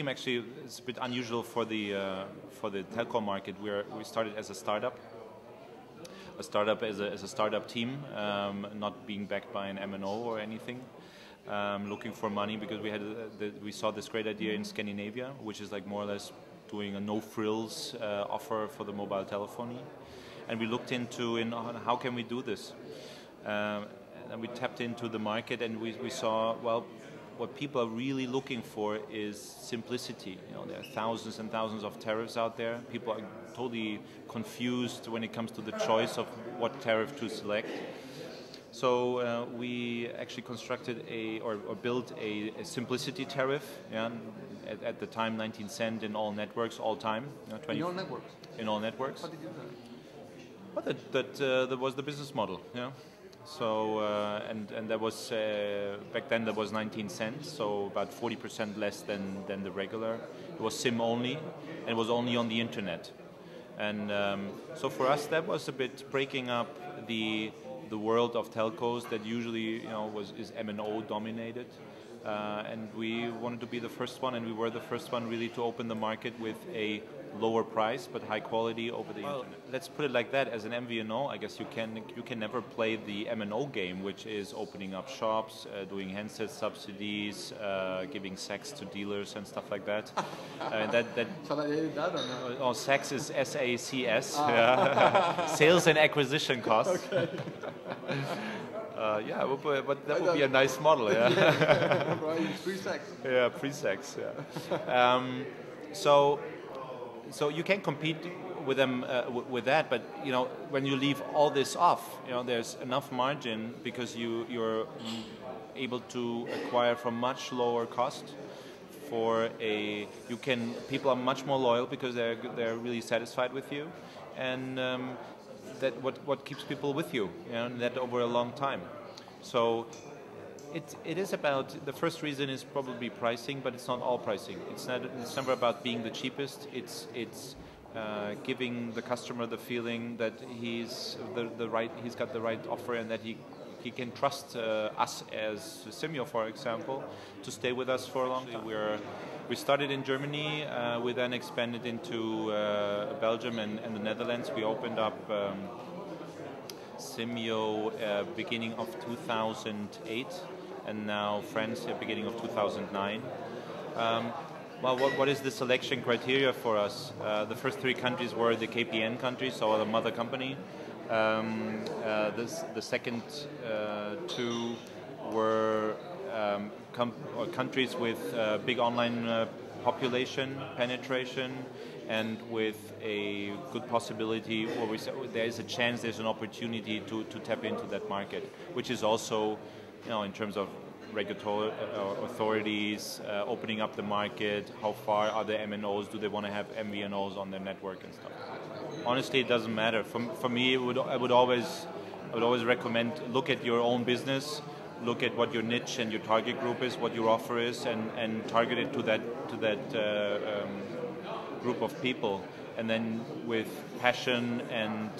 came actually, it's a bit unusual for the telco market. We started as a startup as a startup team, not being backed by an MNO or anything, looking for money because we saw this great idea in Scandinavia, which is like more or less doing a no frills offer for the mobile telephony, and we looked into how can we do this, and we tapped into the market, and we saw, well, what people are really looking for is simplicity. You know, there are thousands and thousands of tariffs out there. People are totally confused when it comes to the choice of what tariff to select. So we actually constructed or built a simplicity tariff. Yeah, at the time, 19 cent in all networks, all time. In all networks. In all networks. How did you do that? Well, that was the business model. Yeah. So and that was back then. That was 19 cents, so about 40% less than the regular. It was SIM only, and it was only on the internet. And so for us, that was a bit breaking up the world of telcos that usually is MNO dominated. And we wanted to be the first one, and we were the first one really to open the market with a lower price but high quality over the internet. Let's put it like that. As an MVNO, I guess you can never play the MNO game, which is opening up shops, doing handset subsidies, giving sex to dealers and stuff like that. Shall I edit that or no? Oh, sex is SACS. Yeah. Sales and acquisition costs. Okay. Yeah, but that would be a nice model, yeah. Yeah, right, pre-sex. Yeah, pre-sex, yeah. So you can compete with them with that, but when you leave all this off, there's enough margin because you're able to acquire from much lower cost. People are much more loyal because they're really satisfied with you, and that what keeps people with you, that over a long time. So it is about, the first reason is probably pricing, but it's not all pricing. It's never about being the cheapest. It's giving the customer the feeling that he's got the right offer, and that he can trust us as Simyo, for example, to stay with us for a long time. We started in Germany, we then expanded into Belgium and the Netherlands. We opened up Simyo beginning of 2008, and now France beginning of 2009. Well, what is the selection criteria for us? The first 3 countries were the KPN countries, so the mother company. The second 2 were countries with big online population penetration, and with a good possibility, or there is a chance, there's an opportunity to tap into that market, which is also, in terms of regulatory authorities opening up the market, how far are the MNOs, do they want to have MVNOs on their network and stuff. Honestly, it doesn't matter. For me, I would always recommend, look at your own business, look at what your niche and your target group is, what your offer is, and target it to that group of people, and then with passion and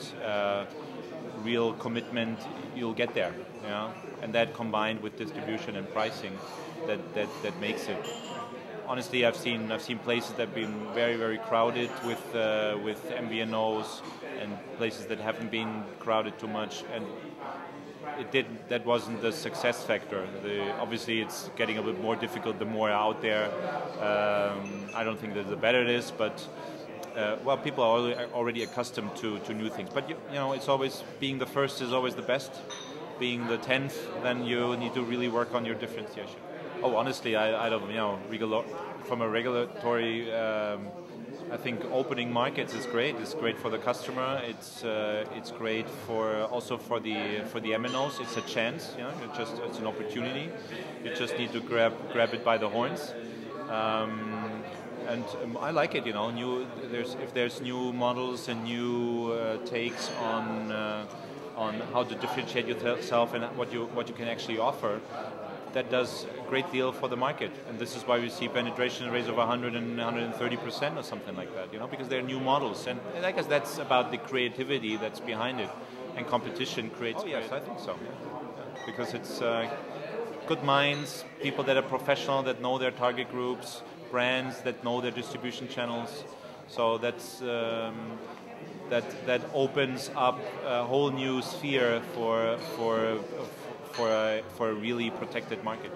real commitment, you'll get there. And that combined with distribution and pricing, that makes it. Honestly, I've seen places that have been very, very crowded with MVNOs, and places that haven't been crowded too much, and that wasn't the success factor. Obviously, it's getting a bit more difficult the more out there. I don't think that the better it is, but people are already accustomed to new things. But it's always, being the first is always the best. Being the 10th, then you need to really work on your differentiation. Oh, honestly, I don't, from a regulatory, I think opening markets is great. It's great for the customer. It's great also for the MNOs. It's a chance. It's an opportunity. You just need to grab it by the horns. And I like it. If there's new models and new takes on how to differentiate yourself and what you can actually offer, that does a great deal for the market. And this is why we see penetration rates of 100 and 130% or something like that, because they're new models. And I guess that's about the creativity that's behind it. And competition creates... Oh yes, I think so. Yeah. Because it's good minds, people that are professional, that know their target groups, brands that know their distribution channels. So that's that opens up a whole new sphere for a really protected market.